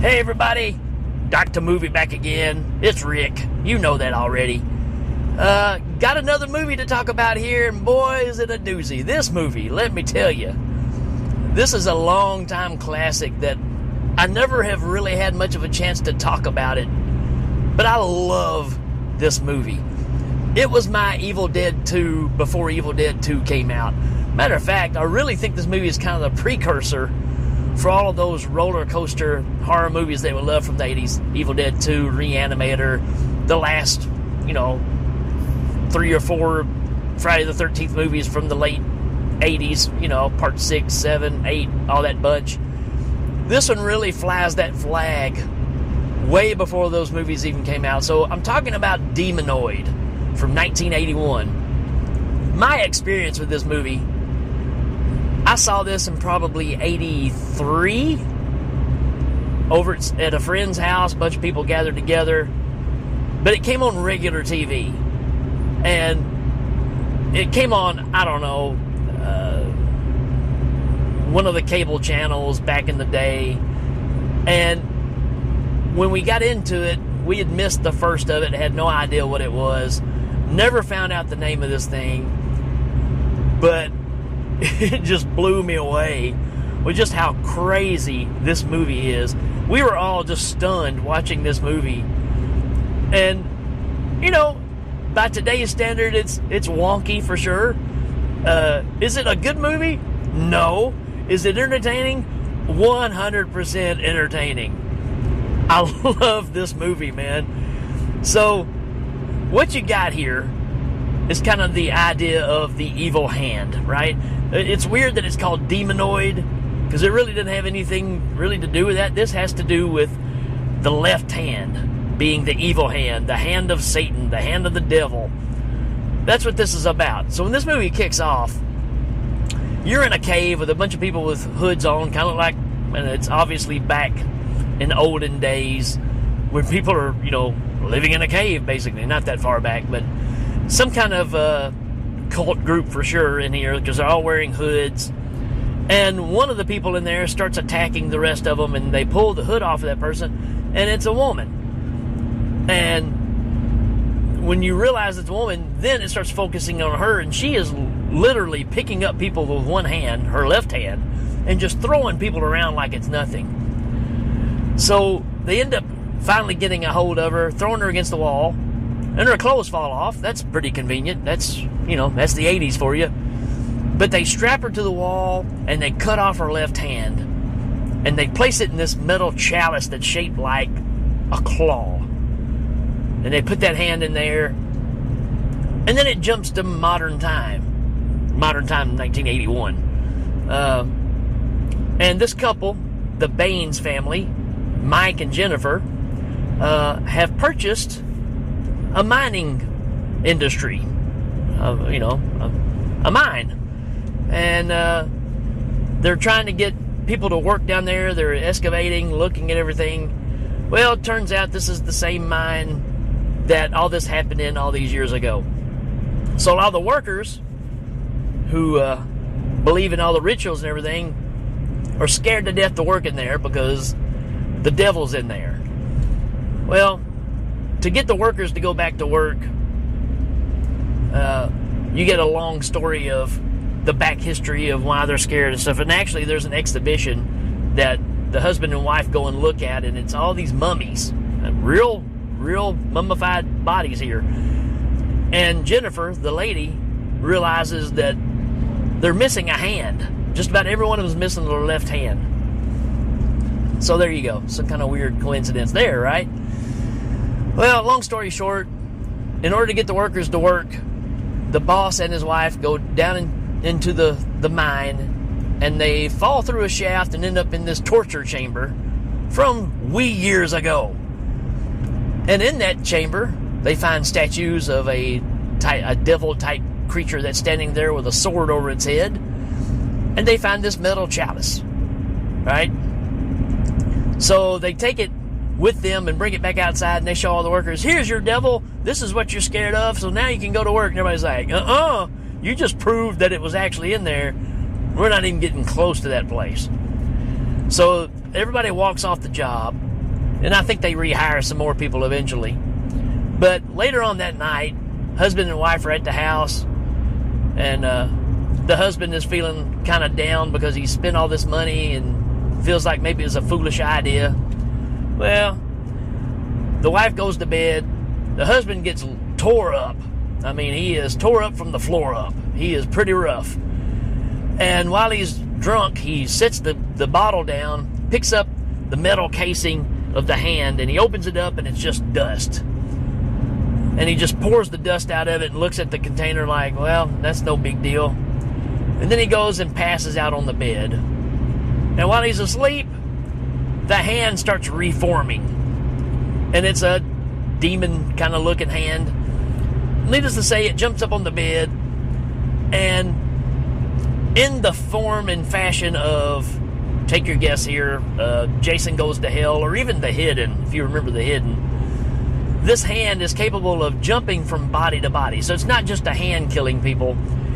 Hey everybody, Dr. Movie back again. It's Rick. You know that already. Got another movie to talk about here, and boy, is it a doozy. This movie, let me tell you, this is a long-time classic that I never have really had much of a chance to talk about it, but I love this movie. It was my Evil Dead 2 before Evil Dead 2 came out. Matter of fact, I really think this movie is kind of the precursor for all of those roller coaster horror movies that we love from the 80s. Evil Dead 2, Reanimator, the last, 3 or 4 Friday the 13th movies from the late 80s, part 6, 7, 8, all that bunch. This one really flies that flag way before those movies even came out. So I'm talking about Demonoid from 1981. My experience with this movie, I saw this in probably 83 over at a friend's house. A bunch of people gathered together, but it came on regular TV, and it came on, I don't know, one of the cable channels back in the day. And when we got into it, we had missed the first of it, had no idea what it was, never found out the name of this thing, but it just blew me away with just how crazy this movie is. We were all just stunned watching this movie. And, by today's standard, it's wonky for sure. Is it a good movie? No. Is it entertaining? 100% entertaining. I love this movie, man. So, what you got here is kind of the idea of the evil hand, right? It's weird that it's called Demonoid, because it really didn't have anything really to do with that. This has to do with the left hand being the evil hand, the hand of Satan, the hand of the devil. That's what this is about. So when this movie kicks off, you're in a cave with a bunch of people with hoods on, kind of like, and it's obviously back in olden days when people are, living in a cave, basically. Not that far back, but some kind of cult group for sure in here, because they're all wearing hoods. And one of the people in there starts attacking the rest of them, and they pull the hood off of that person, and it's a woman. And when you realize it's a woman, then it starts focusing on her, and she is literally picking up people with one hand, her left hand, and just throwing people around like it's nothing. So they end up finally getting a hold of her, throwing her against the wall, and her clothes fall off. That's pretty convenient. That's, that's the 80s for you. But they strap her to the wall, and they cut off her left hand, and they place it in this metal chalice that's shaped like a claw. And they put that hand in there, and then it jumps to modern time 1981. And this couple, the Baines family, Mike and Jennifer, have purchased a mining industry, a mine. And they're trying to get people to work down there. They're excavating, looking at everything. Well, it turns out this is the same mine that all this happened in all these years ago. So all the workers who believe in all the rituals and everything are scared to death to work in there because the devil's in there. Well, to get the workers to go back to work, you get a long story of the back history of why they're scared and stuff. And actually, there's an exhibition that the husband and wife go and look at, and it's all these mummies, real mummified bodies here. And Jennifer, the lady, realizes that they're missing a hand. Just about every one of them is missing their left hand. So there you go. Some kind of weird coincidence there, right? Well, long story short, in order to get the workers to work, the boss and his wife go down into the mine, and they fall through a shaft and end up in this torture chamber from wee years ago. And in that chamber, they find statues of a devil-type creature that's standing there with a sword over its head. And they find this metal chalice, right? So they take it with them and bring it back outside, and they show all the workers, here's your devil, this is what you're scared of, so now you can go to work. And everybody's like, you just proved that it was actually in there. We're not even getting close to that place. So everybody walks off the job, And I think they rehire some more people eventually. But later on that night, husband and wife are at the house, and the husband is feeling kind of down because he spent all this money and feels like maybe it was a foolish idea. Well, the wife goes to bed. The husband gets tore up. I mean, he is tore up from the floor up. He is pretty rough. And while he's drunk, he sets the bottle down, picks up the metal casing of the hand, and he opens it up, and it's just dust. And he just pours the dust out of it and looks at the container like, well, that's no big deal. And then he goes and passes out on the bed. And while he's asleep, the hand starts reforming. And it's a demon kind of looking hand. Needless to say, it jumps up on the bed, and in the form and fashion of, take your guess here, Jason Goes to Hell, or even The Hidden, if you remember The Hidden, this hand is capable of jumping from body to body. So it's not just a hand killing people,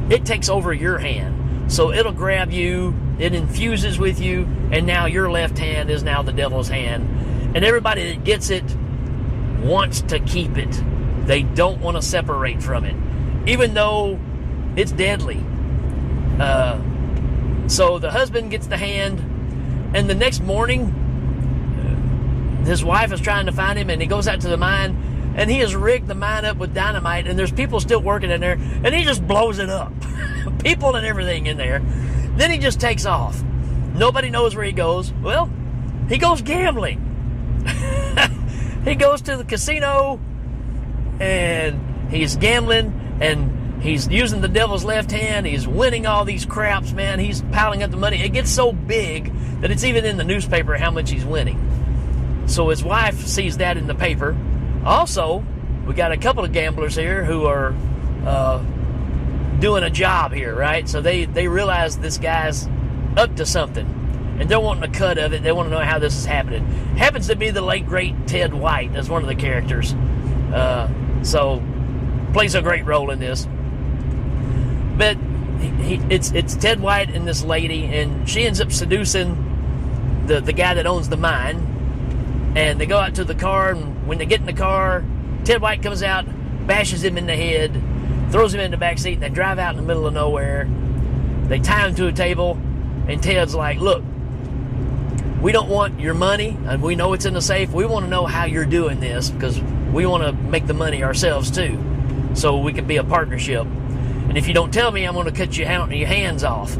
it takes over your hand. So it'll grab you, it infuses with you, and now your left hand is now the devil's hand. And everybody that gets it wants to keep it. They don't want to separate from it, even though it's deadly. So the husband gets the hand, and the next morning, his wife is trying to find him, and he goes out to the mine, and he has rigged the mine up with dynamite, and there's people still working in there, and he just blows it up. People and everything in there. Then he just takes off. Nobody knows where he goes. Well, he goes gambling. He goes to the casino, and he's gambling, and he's using the devil's left hand. He's winning all these craps, man. He's piling up the money. It gets so big that it's even in the newspaper how much he's winning. So his wife sees that in the paper. Also, we got a couple of gamblers here who are doing a job here, right? So they realize this guy's up to something, and they're wanting a cut of it. They want to know how this is happening. Happens to be the late, great Ted White as one of the characters. So plays a great role in this. But it's Ted White and this lady, and she ends up seducing the guy that owns the mine. And they go out to the car, and when they get in the car, Ted White comes out, bashes him in the head, throws him in the back seat, and they drive out in the middle of nowhere. They tie him to a table, and Ted's like, look, we don't want your money, and we know it's in the safe. We want to know how you're doing this, because we want to make the money ourselves too, so we can be a partnership. And if you don't tell me, I'm going to cut your hands off.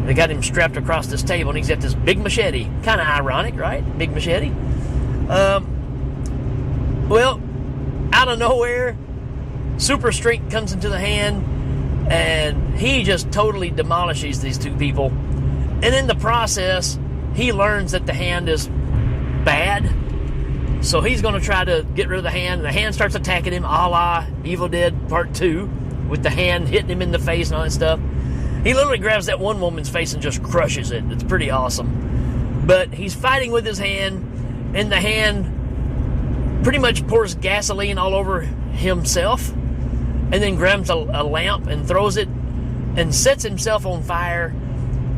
They got him strapped across this table, and he's got this big machete. Kind of ironic, right? Big machete. Well, out of nowhere, super strength comes into the hand, and he just totally demolishes these two people. And in the process, he learns that the hand is bad. So he's going to try to get rid of the hand. The hand starts attacking him, a la Evil Dead Part 2, with the hand hitting him in the face and all that stuff. He literally grabs that one woman's face and just crushes it. It's pretty awesome. But he's fighting with his hand, and the hand pretty much pours gasoline all over himself, and then grabs a lamp and throws it and sets himself on fire,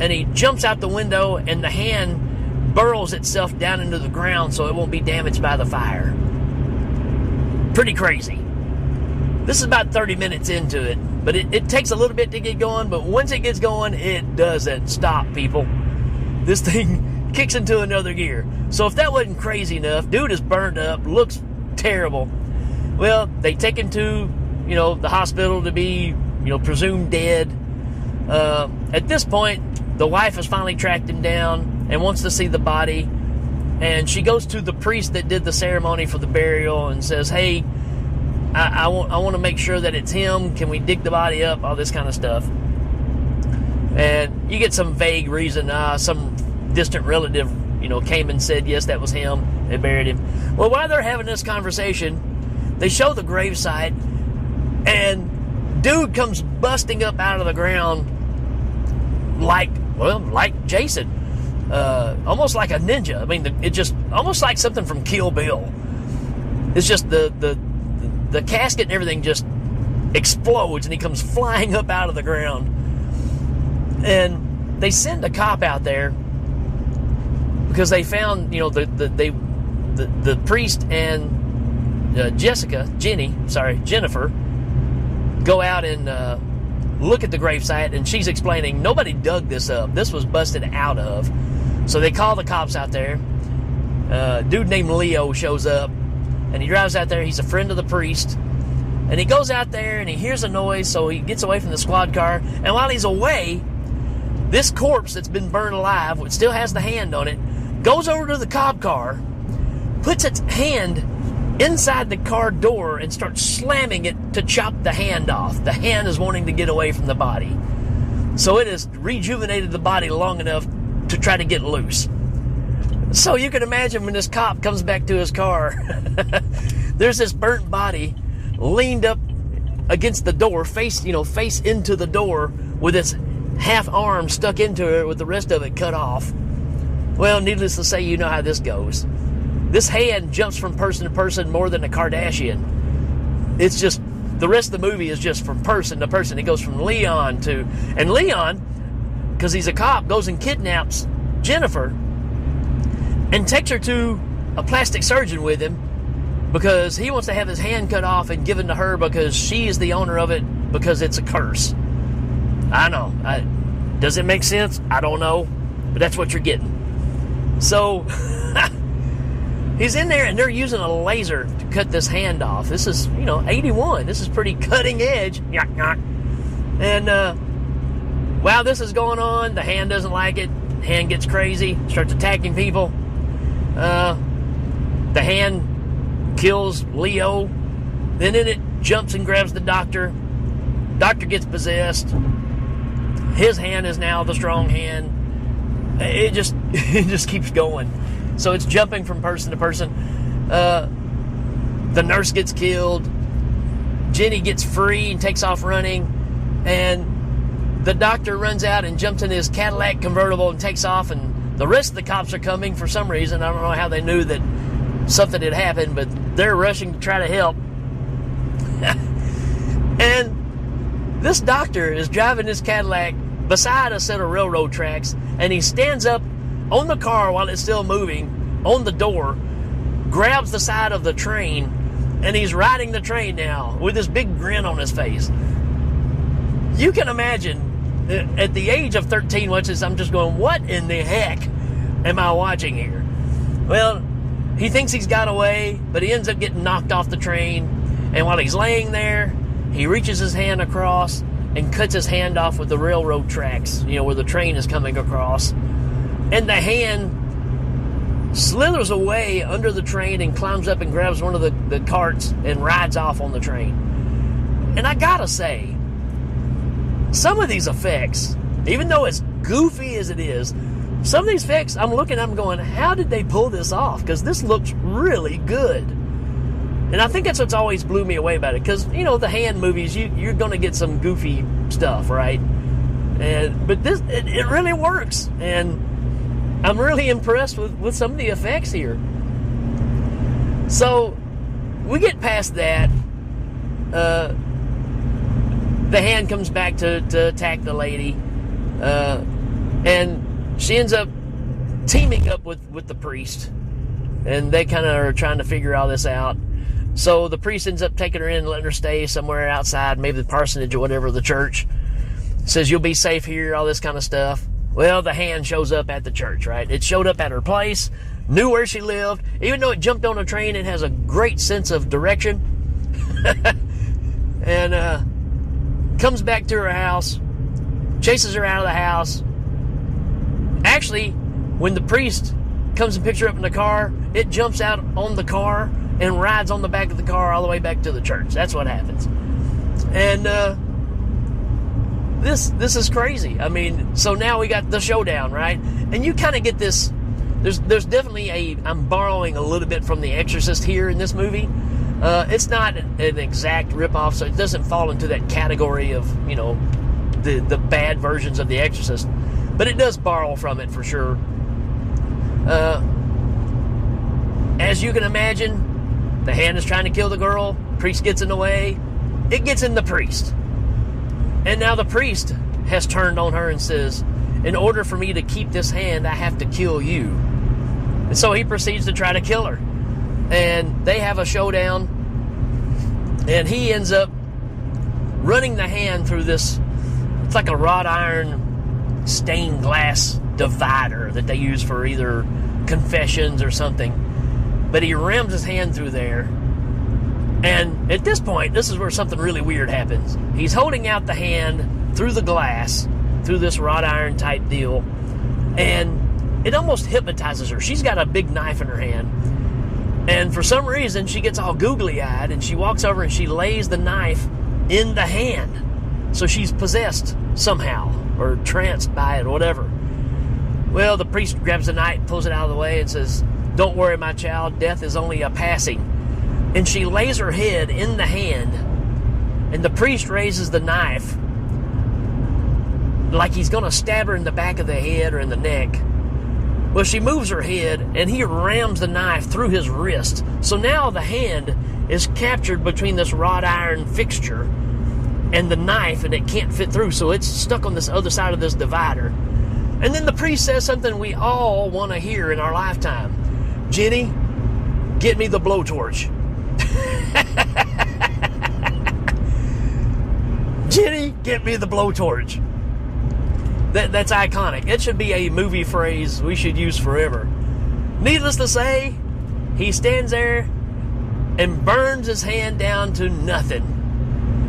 and he jumps out the window, and the hand burrows itself down into the ground so it won't be damaged by the fire. Pretty crazy. This is about 30 minutes into it, but it takes a little bit to get going, but once it gets going, it doesn't stop, people. This thing kicks into another gear. So if that wasn't crazy enough, dude is burned up, looks terrible. Well, they take him to, the hospital to be, presumed dead. At this point, the wife has finally tracked him down and wants to see the body. And she goes to the priest that did the ceremony for the burial and says, hey, I want to make sure that it's him. Can we dig the body up? All this kind of stuff. And you get some vague reason. Some distant relative, came and said, yes, that was him. They buried him. Well, while they're having this conversation, they show the gravesite, and dude comes busting up out of the ground like Jason. Almost like a ninja. I mean, it just almost like something from Kill Bill. It's just the casket and everything just explodes, and he comes flying up out of the ground. And they send a cop out there because they found, they the priest and Jennifer, go out and look at the gravesite, and she's explaining nobody dug this up. This was busted out of. So they call the cops out there. Dude named Leo shows up, and he drives out there. He's a friend of the priest. And he goes out there, and he hears a noise, so he gets away from the squad car. And while he's away, this corpse that's been burned alive, which still has the hand on it, goes over to the cop car, puts its hand inside the car door, and starts slamming it to chop the hand off. The hand is wanting to get away from the body. So it has rejuvenated the body long enough to try to get loose. So you can imagine when this cop comes back to his car, there's this burnt body leaned up against the door, face into the door, with its half arm stuck into it with the rest of it cut off. Well, needless to say, you know how this goes. This hand jumps from person to person more than a Kardashian. It's just, the rest of the movie is just from person to person. It goes from Leon to, and Leon, because he's a cop, goes and kidnaps Jennifer and takes her to a plastic surgeon with him, because he wants to have his hand cut off and given to her because she is the owner of it, because it's a curse. I know. Does it make sense? I don't know. But that's what you're getting. So, he's in there, and they're using a laser to cut this hand off. This is, 81. This is pretty cutting edge. And while this is going on, the hand doesn't like it. Hand gets crazy, starts attacking people. The hand kills Leo. Then it jumps and grabs the doctor. Doctor gets possessed. His hand is now the strong hand. It just keeps going. So it's jumping from person to person. The nurse gets killed. Jenny gets free and takes off running. And the doctor runs out and jumps in his Cadillac convertible and takes off. And the rest of the cops are coming for some reason. I don't know how they knew that something had happened, but they're rushing to try to help. And this doctor is driving his Cadillac beside a set of railroad tracks, and he stands up on the car while it's still moving, on the door, grabs the side of the train, and he's riding the train now with this big grin on his face. You can imagine, at the age of 13, I'm just going, what in the heck am I watching here? Well, he thinks he's got away, but he ends up getting knocked off the train. And while he's laying there, he reaches his hand across and cuts his hand off with the railroad tracks, where the train is coming across. And the hand slithers away under the train and climbs up and grabs one of the carts and rides off on the train. And I gotta say, some of these effects, even though it's goofy as it is, some of these effects, I'm looking at them going, how did they pull this off? Because this looks really good. And I think that's what's always blew me away about it. Because, the hand movies, you're going to get some goofy stuff, right? But this, it really works. And I'm really impressed with some of the effects here. So, we get past that. The hand comes back to attack the lady. And she ends up teaming up with the priest. And they kind of are trying to figure all this out. So the priest ends up taking her in and letting her stay somewhere outside, maybe the parsonage or whatever, the church. Says, you'll be safe here, all this kind of stuff. Well, the hand shows up at the church, right? It showed up at her place, knew where she lived. Even though it jumped on a train, it has a great sense of direction. And comes back to her house, chases her out of the house. Actually, when the priest comes and picks her up in the car, it jumps out on the car and rides on the back of the car all the way back to the church. That's what happens. And this is crazy. I mean, so now we got the showdown, right? And you kind of get this. There's definitely I'm borrowing a little bit from The Exorcist here in this movie. It's not an exact ripoff, so it doesn't fall into that category of the bad versions of The Exorcist, but it does borrow from it for sure. As you can imagine, the hand is trying to kill the girl. Priest gets in the way. It gets in the priest. And now the priest has turned on her and says, in order for me to keep this hand, I have to kill you. And so he proceeds to try to kill her. and they have a showdown, and he ends up running the hand through this, it's like a wrought iron stained glass divider that they use for either confessions or something. But he rams his hand through there, and at this point, this is where something really weird happens. He's holding out the hand through the glass, through this wrought iron type deal, and it almost hypnotizes her. She's got a big knife in her hand, and for some reason, she gets all googly-eyed, and she walks over and she lays the knife in the hand. So she's possessed somehow, or tranced by it, or whatever. Well, the priest grabs the knife, pulls it out of the way, and says, "Don't worry, my child, death is only a passing." And she lays her head in the hand, and the priest raises the knife like he's going to stab her in the back of the head or in the neck. Well, she moves her head, and he rams the knife through his wrist. So now the hand is captured between this wrought iron fixture and the knife, and it can't fit through, so it's stuck on this other side of this divider. And then the priest says something we all want to hear in our lifetime. "Jenny, get me the blowtorch." Jenny, get me the blowtorch. That's iconic. It should be a movie phrase we should use forever. Needless to say, he stands there and burns his hand down to nothing.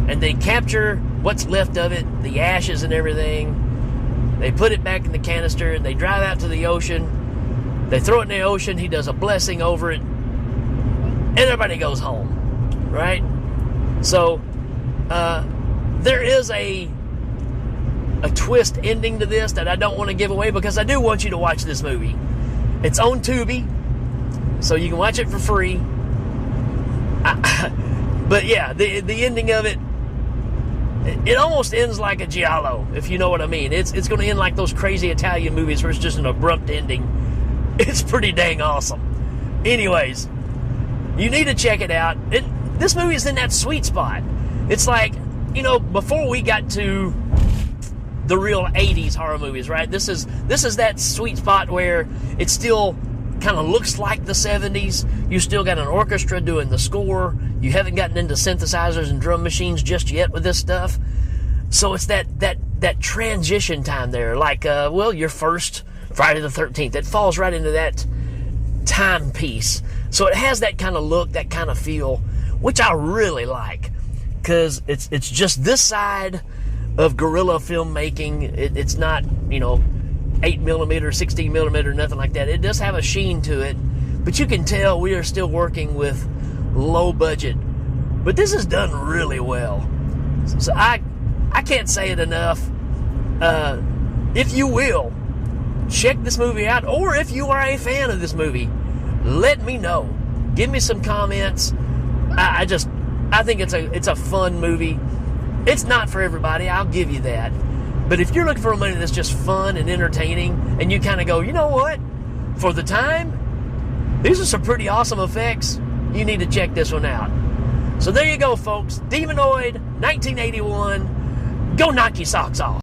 And they capture what's left of it, the ashes and everything. They put it back in the canister, and they drive out to the ocean. They throw it in the ocean. He does a blessing over it, and everybody goes home, right? So there is a twist ending to this that I don't want to give away, because I do want you to watch this movie. It's on Tubi, so you can watch it for free. But yeah, the ending of it, it almost ends like a giallo, if you know what I mean. It's going to end like those crazy Italian movies where it's just an abrupt ending. It's pretty dang awesome. Anyways, you need to check it out. This movie is in that sweet spot. It's like, you know, before we got to the real 80s horror movies, right? This is that sweet spot where it still kind of looks like the 70s. You still got an orchestra doing the score. You haven't gotten into synthesizers and drum machines just yet with this stuff. So it's that transition time there. Like, your first Friday the 13th. It falls right into that timepiece. So it has that kind of look, that kind of feel, which I really like. Because it's just this side of guerrilla filmmaking. It's not, 8mm, 16mm, nothing like that. It does have a sheen to it, but you can tell we are still working with low budget. But this is done really well. So I can't say it enough. If you will, check this movie out, or if you are a fan of this movie, let me know. Give me some comments. I think it's a fun movie. It's not for everybody, I'll give you that. But if you're looking for a movie that's just fun and entertaining, and you kind of go, you know what? For the time, these are some pretty awesome effects. You need to check this one out. So there you go, folks. Demonoid, 1981. Go knock your socks off.